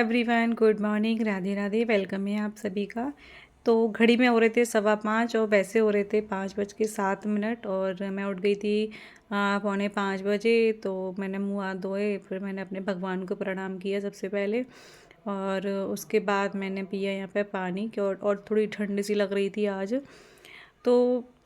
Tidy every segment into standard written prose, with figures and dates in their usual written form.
Everyone, good morning, Radhe Radhe. Welcome है आप सभी का। तो घड़ी में हो रहे थे 5:15 और वैसे हो रहे थे 5:07 और मैं उठ गई थी 4:45 बजे। तो मैंने मुँह हाथ धोए, फिर मैंने अपने भगवान को प्रणाम किया सबसे पहले, और उसके बाद मैंने पिया यहाँ पे पानी कि और थोड़ी ठंड सी लग रही थी आज। तो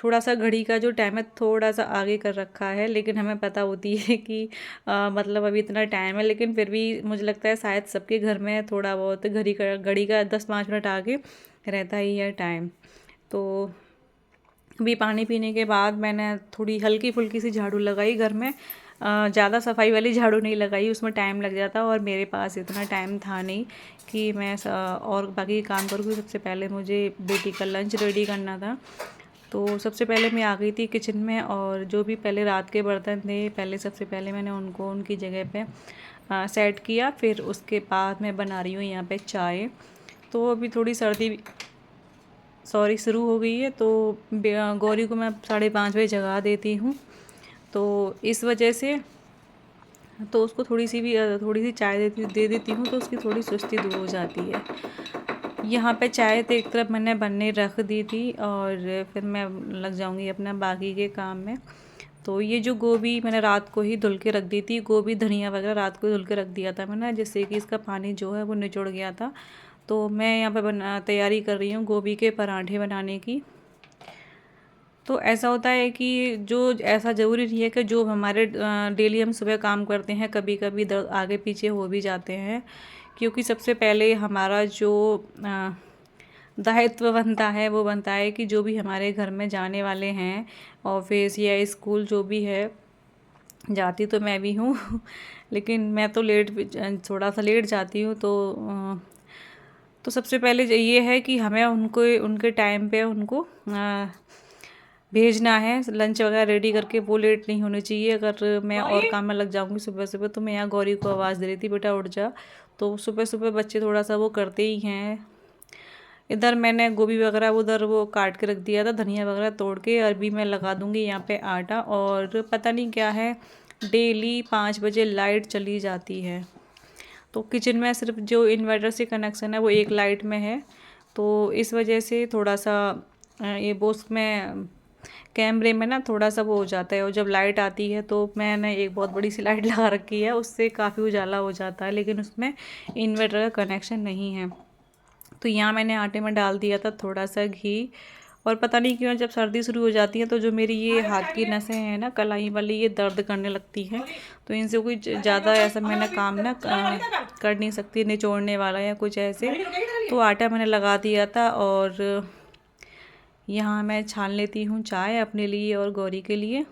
थोड़ा सा घड़ी का जो टाइम है थोड़ा सा आगे कर रखा है, लेकिन हमें पता होती है कि मतलब अभी इतना टाइम है, लेकिन फिर भी मुझे लगता है शायद सबके घर में थोड़ा बहुत घड़ी का 10-5 मिनट आगे रहता ही है टाइम। तो अभी पानी पीने के बाद मैंने थोड़ी हल्की फुल्की सी झाड़ू लगाई घर में। ज़्यादा सफाई वाली झाड़ू नहीं लगाई, उसमें टाइम लग जाता और मेरे पास इतना टाइम था नहीं कि मैं और बाकी काम करूँगी। सबसे पहले मुझे बेटी का लंच रेडी करना था। तो सबसे पहले मैं आ गई थी किचन में, और जो भी पहले रात के बर्तन थे पहले सबसे पहले मैंने उनको उनकी जगह पे सेट किया। फिर उसके बाद मैं बना रही हूँ यहाँ पे चाय। तो अभी थोड़ी सर्दी शुरू हो गई है, तो गौरी को मैं 5:30 बजे जगा देती हूँ। तो इस वजह से तो उसको थोड़ी सी चाय दे देती हूँ, तो उसकी थोड़ी सुस्ती दूर हो जाती है। यहाँ पे चाय तो एक तरफ मैंने बनने रख दी थी और फिर मैं लग जाऊँगी अपना बाकी के काम में। तो ये जो गोभी मैंने रात को ही धुल के रख दी थी, गोभी धनिया वगैरह रात को धुल के रख दिया था मैंने, जिससे कि इसका पानी जो है वो निचोड़ गया था। तो मैं यहाँ पे तैयारी कर रही हूँ गोभी के पराठे बनाने की। तो ऐसा होता है कि जो ऐसा ज़रूरी नहीं है कि जो हमारे डेली हम सुबह काम करते हैं कभी कभी आगे पीछे हो भी जाते हैं, क्योंकि सबसे पहले हमारा जो दायित्व बनता है वो बनता है कि जो भी हमारे घर में जाने वाले हैं, ऑफिस या स्कूल जो भी है, जाती तो मैं भी हूँ लेकिन मैं तो थोड़ा सा लेट जाती हूँ। तो सबसे पहले ये है कि हमें उनको उनके टाइम पे उनको भेजना है, लंच वगैरह रेडी करके, वो लेट नहीं होनी चाहिए। अगर मैं और काम में लग जाऊंगी सुबह सुबह, तो मैं यहाँ गौरी को आवाज़ दे रही थी, बेटा उठ जा। तो सुबह सुबह बच्चे थोड़ा सा वो करते ही हैं। इधर मैंने गोभी वगैरह उधर वो काट के रख दिया था, धनिया वगैरह तोड़ के। अरबी मैं लगा दूंगी यहाँ पे आटा। और पता नहीं क्या है, डेली 5 बजे लाइट चली जाती है। तो किचन में सिर्फ जो इन्वर्टर से कनेक्शन है वो एक लाइट में है, तो इस वजह से थोड़ा सा ये बोस में कैमरे में ना थोड़ा सा वो हो जाता है। और जब लाइट आती है तो मैंने एक बहुत बड़ी सी लाइट लगा रखी है, उससे काफ़ी उजाला हो जाता है, लेकिन उसमें इन्वर्टर का कनेक्शन नहीं है। तो यहाँ मैंने आटे में डाल दिया था थोड़ा सा घी। और पता नहीं क्यों जब सर्दी शुरू हो जाती है तो जो मेरी ये हाथ की नसें हैं ना कलाई वाली, ये दर्द करने लगती हैं। तो इनसे कोई ज़्यादा ऐसा मैंने काम ना कर नहीं सकती, निचोड़ने वाला या कुछ ऐसे। तो आटा मैंने लगा दिया था और यहाँ मैं छान लेती हूँ चाय अपने लिए और गौरी के लिए।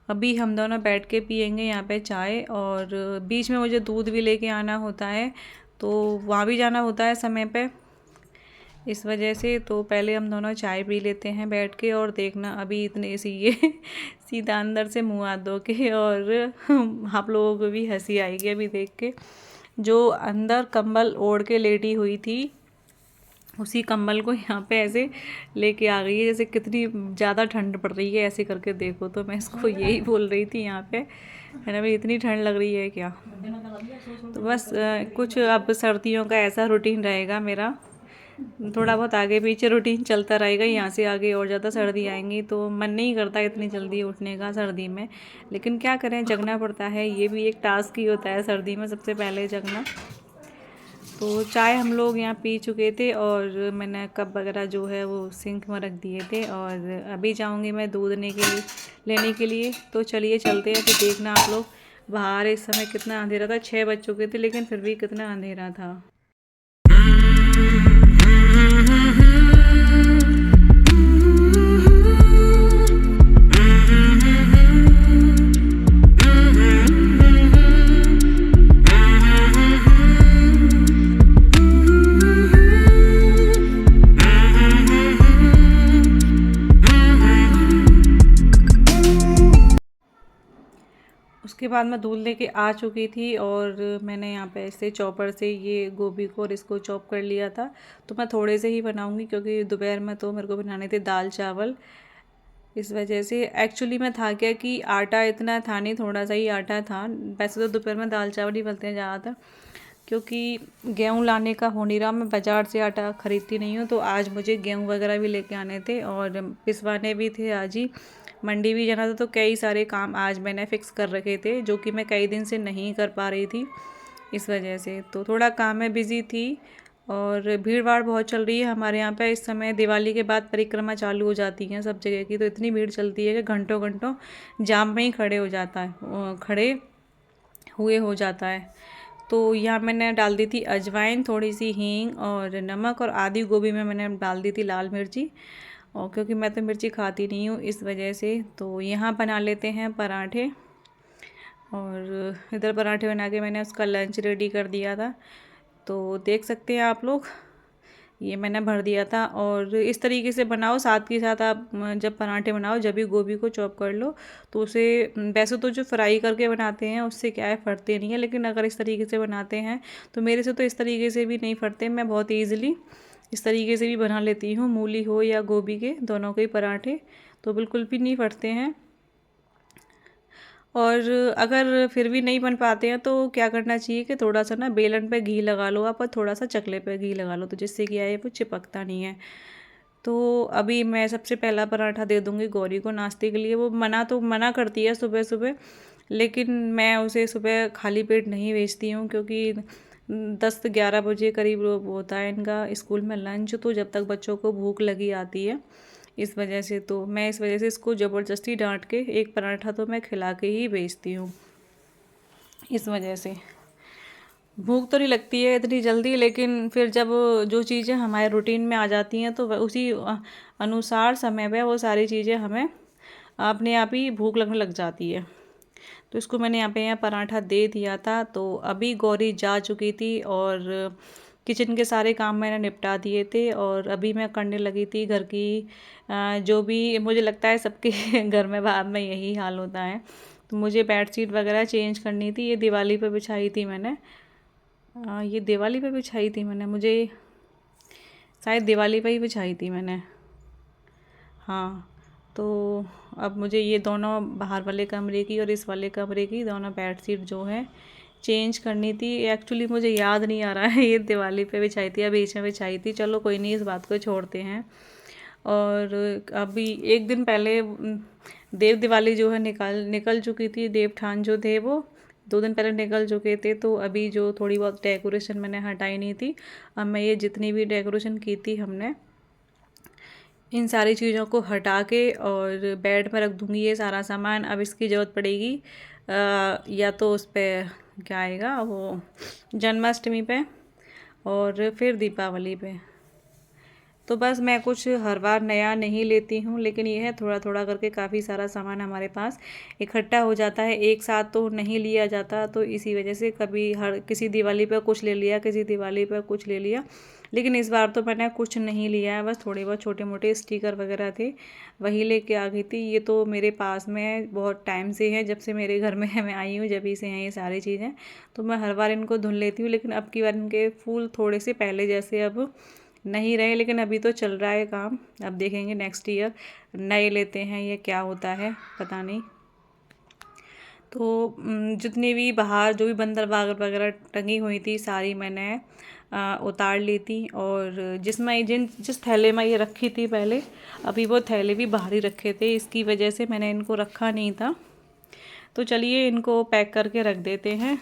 अभी हम दोनों बैठ के पियेंगे यहाँ पे चाय, और बीच में मुझे दूध भी लेके आना होता है, तो वहाँ भी जाना होता है समय पे, इस वजह से। तो पहले हम दोनों चाय पी लेते हैं बैठ के। और देखना अभी इतने सी ये सीधा अंदर से मुँह हाथ धो के, और आप लोगों को भी हंसी आएगी अभी देख के। जो अंदर कंबल ओढ़ के लेटी हुई थी, उसी कंबल को यहाँ पे ऐसे लेके आ गई है, जैसे कितनी ज़्यादा ठंड पड़ रही है ऐसे करके देखो। तो मैं इसको यही बोल रही थी यहाँ पे, है ना भाई, इतनी ठंड लग रही है क्या। तो बस कुछ अब सर्दियों का ऐसा रूटीन रहेगा मेरा, थोड़ा बहुत आगे पीछे रूटीन चलता रहेगा। यहाँ से आगे और ज़्यादा सर्दी आएंगी तो मन नहीं करता इतनी जल्दी उठने का सर्दी में, लेकिन क्या करें, जगना पड़ता है। ये भी एक टास्क ही होता है सर्दी में, सबसे पहले जगना। तो चाय हम लोग यहाँ पी चुके थे, और मैंने कप वगैरह जो है वो सिंक में रख दिए थे, और अभी जाऊँगी मैं दूध लेने के लिए। तो चलिए चलते हैं। फिर देखना आप लोग, बाहर इस समय कितना अंधेरा था, 6 बज चुके थे, लेकिन फिर भी कितना अंधेरा था। उसके बाद मैं दूध लेके आ चुकी थी, और मैंने यहाँ पे ऐसे चॉपर से ये गोभी को और इसको चॉप कर लिया था। तो मैं थोड़े से ही बनाऊँगी, क्योंकि दोपहर में तो मेरे को बनाने थे दाल चावल, इस वजह से। एक्चुअली मैं था क्या कि आटा इतना था नहीं, थोड़ा सा ही आटा था। वैसे तो दोपहर में दाल चावल ही बनते हैं ज़्यादातर, क्योंकि गेहूँ लाने का हो नहीं रहा, मैं बाज़ार से आटा ख़रीदती नहीं हूँ। तो आज मुझे गेहूँ वगैरह भी लेके आने थे और पिसवाने भी थे आज ही, मंडी भी जाना था। तो कई सारे काम आज मैंने फ़िक्स कर रखे थे जो कि मैं कई दिन से नहीं कर पा रही थी, इस वजह से तो थोड़ा काम में बिज़ी थी। और भीड़ भाड़ बहुत चल रही है हमारे यहाँ पे इस समय। दिवाली के बाद परिक्रमा चालू हो जाती हैं सब जगह की, तो इतनी भीड़ चलती है कि घंटों घंटों जाम में ही खड़े हो जाता है, खड़े हुए हो जाता है। तो यहाँ मैंने डाल दी थी अजवाइन, थोड़ी सी हींग और नमक, और आधी गोभी में मैंने डाल दी थी लाल मिर्ची, और क्योंकि मैं तो मिर्ची खाती नहीं हूँ इस वजह से। तो यहाँ बना लेते हैं पराठे, और इधर पराठे बना के मैंने उसका लंच रेडी कर दिया था। तो देख सकते हैं आप लोग, ये मैंने भर दिया था। और इस तरीके से बनाओ, साथ के साथ आप जब पराठे बनाओ जब भी गोभी को चॉप कर लो, तो उसे वैसे तो जो फ्राई करके बनाते हैं उससे क्या है फटते नहीं है, लेकिन अगर इस तरीके से बनाते हैं तो मेरे से तो इस तरीके से भी नहीं फटते। मैं बहुत ईज़िली इस तरीके से भी बना लेती हूँ, मूली हो या गोभी के, दोनों के ही पराठे तो बिल्कुल भी नहीं फटते हैं। और अगर फिर भी नहीं बन पाते हैं तो क्या करना चाहिए कि थोड़ा सा ना बेलन पे घी लगा लो आप, और थोड़ा सा चकले पे घी लगा लो, तो जिससे क्या है वो चिपकता नहीं है। तो अभी मैं सबसे पहला पराठा दे दूँगी गौरी को नाश्ते के लिए। वो मना करती है सुबह सुबह, लेकिन मैं उसे सुबह खाली पेट नहीं भेजती हूँ, क्योंकि 10-11 बजे करीब होता है इनका स्कूल में लंच, तो जब तक बच्चों को भूख लगी आती है, इस वजह से तो मैं इस वजह से इसको ज़बरदस्ती डांट के एक पराठा तो मैं खिला के ही भेजती हूँ। इस वजह से भूख तो नहीं लगती है इतनी जल्दी, लेकिन फिर जब जो चीज़ें हमारे रूटीन में आ जाती हैं तो उसी अनुसार समय पे वो सारी चीज़ें हमें अपने आप ही भूख लगने लग जाती है। तो इसको मैंने यहाँ पराठा दे दिया था। तो अभी गौरी जा चुकी थी और किचन के सारे काम मैंने निपटा दिए थे, और अभी मैं करने लगी थी घर की जो भी, मुझे लगता है सबके घर में बाद में यही हाल होता है। तो मुझे बेडशीट वगैरह चेंज करनी थी, ये दिवाली पे बिछाई थी मैंने, मुझे शायद दिवाली पे ही बिछाई थी मैंने, हाँ। तो अब मुझे ये दोनों बाहर वाले कमरे की और इस वाले कमरे की दोनों बेडशीट जो है चेंज करनी थी। एक्चुअली मुझे याद नहीं आ रहा है ये दिवाली पे बिछाई थी या बीच में बिछाई थी, चलो कोई नहीं, इस बात को छोड़ते हैं। और अभी एक दिन पहले देव दिवाली जो है निकल चुकी थी, देवठान जो थे वो 2 दिन पहले निकल चुके थे। तो अभी जो थोड़ी बहुत डेकोरेशन मैंने हटाई नहीं थी, अब मैं ये जितनी भी डेकोरेशन की थी हमने, इन सारी चीज़ों को हटा के और बेड में रख दूँगी ये सारा सामान। अब इसकी ज़रूरत पड़ेगी या तो उस पर क्या आएगा वो जन्माष्टमी पे और फिर दीपावली पे। तो बस मैं कुछ हर बार नया नहीं लेती हूँ, लेकिन ये है थोड़ा थोड़ा करके काफ़ी सारा सामान हमारे पास इकट्ठा हो जाता है, एक साथ तो नहीं लिया जाता। तो इसी वजह से कभी किसी दिवाली पर कुछ ले लिया, किसी दिवाली पर कुछ ले लिया, लेकिन इस बार तो मैंने कुछ नहीं लिया है, बस थोड़े बहुत छोटे मोटे स्टिकर वगैरह थे वही लेके आ गई थी। ये तो मेरे पास में बहुत टाइम से है, जब से मेरे घर में मैं आई हूँ जब से हैं ये सारी चीज़ें। तो मैं हर बार इनको धुल लेती हूँ, लेकिन अब की बार इनके फूल थोड़े से पहले जैसे अब नहीं रहे, लेकिन अभी तो चल रहा है काम। अब देखेंगे नेक्स्ट ईयर नए लेते हैं, ये क्या होता है पता नहीं। तो जितनी भी बाहर जो भी बंदर बाग वगैरह टंगी हुई थी सारी मैंने उतार ली थी, और जिस थैले में ये रखी थी पहले, अभी वो थैले भी बाहर ही रखे थे, इसकी वजह से मैंने इनको रखा नहीं था। तो चलिए इनको पैक करके रख देते हैं।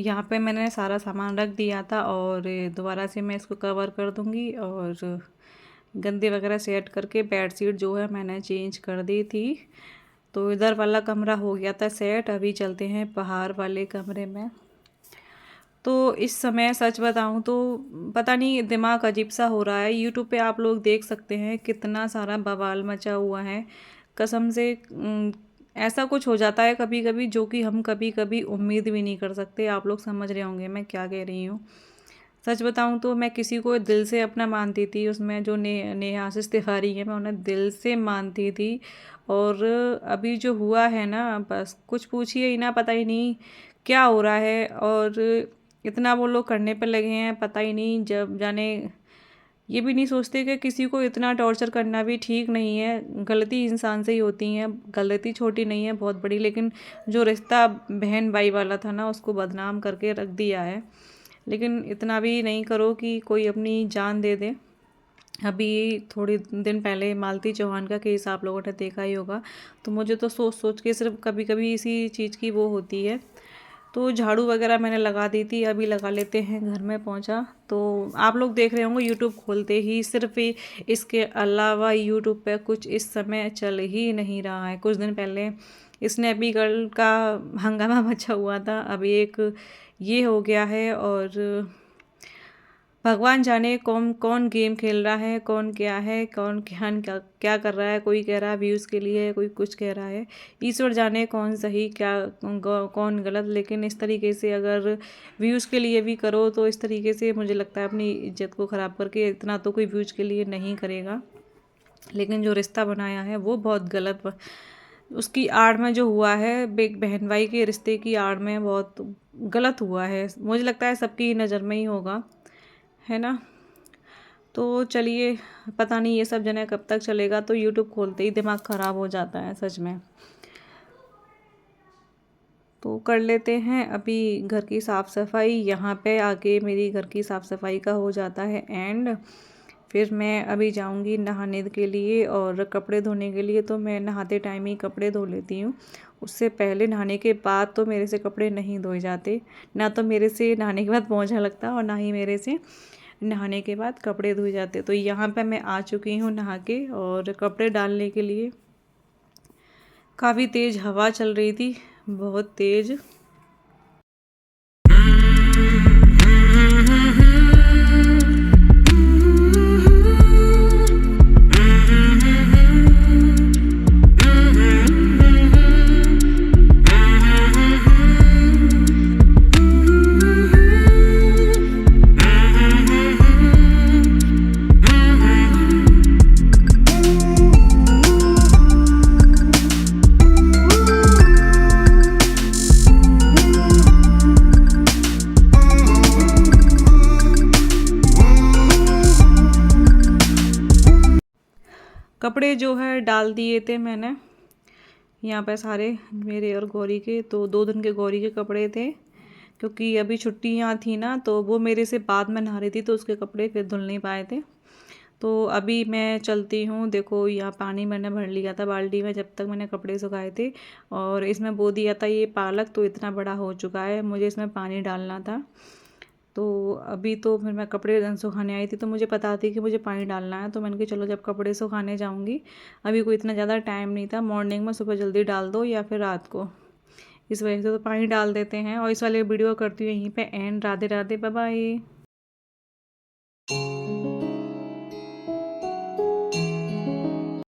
यहाँ पे मैंने सारा सामान रख दिया था और दोबारा से मैं इसको कवर कर दूँगी और गंदे वगैरह सेट करके बेडशीट जो है मैंने चेंज कर दी थी। तो इधर वाला कमरा हो गया था सेट। अभी चलते हैं बाहर वाले कमरे में। तो इस समय सच बताऊं तो पता नहीं दिमाग अजीब सा हो रहा है। यूट्यूब पे आप लोग देख सकते हैं कितना सारा बवाल मचा हुआ है। कसम से ऐसा कुछ हो जाता है कभी कभी जो कि हम कभी कभी उम्मीद भी नहीं कर सकते। आप लोग समझ रहे होंगे मैं क्या कह रही हूँ। सच बताऊं तो मैं किसी को दिल से अपना मानती थी। उसमें जो नेहा आशीष तिवारी है मैं उन्हें दिल से मानती थी। और अभी जो हुआ है ना बस कुछ पूछिए ही ना, पता ही नहीं क्या हो रहा है। और इतना वो लोग करने पर लगे हैं पता ही नहीं। जब जाने ये भी नहीं सोचते कि किसी को इतना टॉर्चर करना भी ठीक नहीं है। गलती इंसान से ही होती है, गलती छोटी नहीं है बहुत बड़ी। लेकिन जो रिश्ता बहन भाई वाला था ना उसको बदनाम करके रख दिया है। लेकिन इतना भी नहीं करो कि कोई अपनी जान दे दे। अभी थोड़े दिन पहले मालती चौहान का केस आप लोगों ने देखा ही होगा। तो मुझे तो सोच सोच के सिर्फ कभी कभी इसी चीज़ की वो होती है। तो झाड़ू वगैरह मैंने लगा दी थी, अभी लगा लेते हैं। घर में पहुंचा तो आप लोग देख रहे होंगे यूट्यूब खोलते ही सिर्फ इसके अलावा यूट्यूब पे कुछ इस समय चल ही नहीं रहा है। कुछ दिन पहले स्नैपी गर्ल का हंगामा मचा हुआ था, अभी एक ये हो गया है। और भगवान जाने कौन कौन गेम खेल रहा है, कौन क्या है, कौन क्या क्या कर रहा है। कोई कह रहा है व्यूज़ के लिए, कोई कुछ कह रहा है। ईश्वर जाने कौन सही क्या कौन गलत। लेकिन इस तरीके से अगर व्यूज़ के लिए भी करो तो इस तरीके से मुझे लगता है अपनी इज्जत को ख़राब करके। इतना तो कोई व्यूज़ के लिए नहीं करेगा। लेकिन जो रिश्ता बनाया है वो बहुत गलत उसकी आड़ में जो हुआ है, एक बहन भाई के रिश्ते की आड़ में बहुत गलत हुआ है। मुझे लगता है सबकी नज़र में ही होगा, है ना। तो चलिए, पता नहीं ये सब जने कब तक चलेगा। तो यूट्यूब खोलते ही दिमाग ख़राब हो जाता है सच में। तो कर लेते हैं अभी घर की साफ़ सफाई। यहाँ पे आके मेरी घर की साफ़ सफाई का हो जाता है एंड फिर मैं अभी जाऊंगी नहाने के लिए और कपड़े धोने के लिए। तो मैं नहाते टाइम ही कपड़े धो लेती हूँ। उससे पहले नहाने के बाद तो मेरे से कपड़े नहीं धोए जाते। ना तो मेरे से नहाने के बाद पोंछा लगता और ना ही मेरे से नहाने के बाद कपड़े धोए जाते। तो यहाँ पे मैं आ चुकी हूँ नहा के और कपड़े डालने के लिए। काफ़ी तेज़ हवा चल रही थी, बहुत तेज़। कपड़े जो है डाल दिए थे मैंने यहाँ पे सारे मेरे और गौरी के। तो 2 दिन के गौरी के कपड़े थे क्योंकि अभी छुट्टियाँ थी ना। तो वो मेरे से बाद में नहा रही थी तो उसके कपड़े फिर धुल नहीं पाए थे। तो अभी मैं चलती हूँ। देखो यहाँ पानी मैंने भर लिया था बाल्टी में जब तक मैंने कपड़े सुखाए थे। और इसमें बो दिया था ये पालक, तो इतना बड़ा हो चुका है, मुझे इसमें पानी डालना था। तो अभी तो फिर मैं कपड़े सुखाने आई थी तो मुझे पता थी कि मुझे पानी डालना है। तो मैंने कहा चलो जब कपड़े सुखाने जाऊंगी, अभी कोई इतना ज़्यादा टाइम नहीं था। मॉर्निंग में सुबह जल्दी डाल दो या फिर रात को, इस वजह से तो पानी डाल देते हैं। और इस वाले वीडियो करती हूँ यहीं पे end. Radhe Radhe, bye bye.